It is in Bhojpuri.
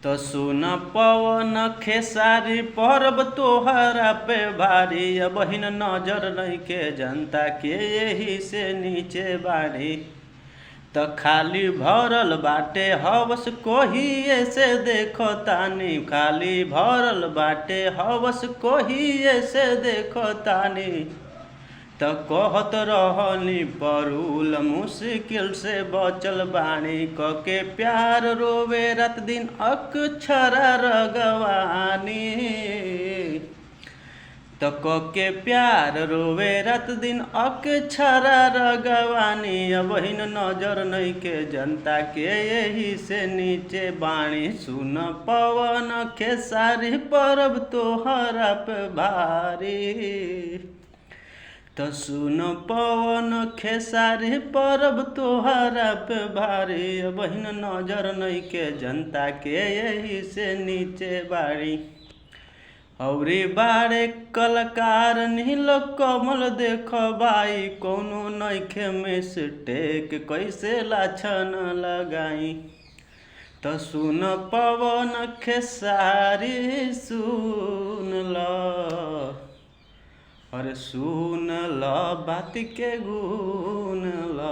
तो सुन पवन खेसारी परब तोहरा पे भारी, बहिन नजर नइखे जनता के यही से नीचे बाड़ी। त खाली भरल बाटे हवस कोहिए से देखो तानी, खाली भरल बाटे हवस कोहिए से देखो तानी। त कहत रहनी परुल मुश्किल से बचल बानी, कके प्यार रोवे रात दिन अक्षरा रगवानी। त कके प्यार रोवे रात दिन अक्षरा रगवानी, बहिन नजर नइखे जनता के यही से नीचे बाणी। सुन पवन खेसारी परब तोहरा पे भारी, तो सुन पवन खेसारी परब तोहरा पे भारी, बहिन नजर नइखे जनता के यही से नीचे बाड़ी। औरी बारे कलाकार नील कमल देख भाई, कौनो नइखे मिस्टेक कैसे लाछन लगाई। तो सुन पवन खेसारी सुन ल, अरे सुन ल बात के गुन ल।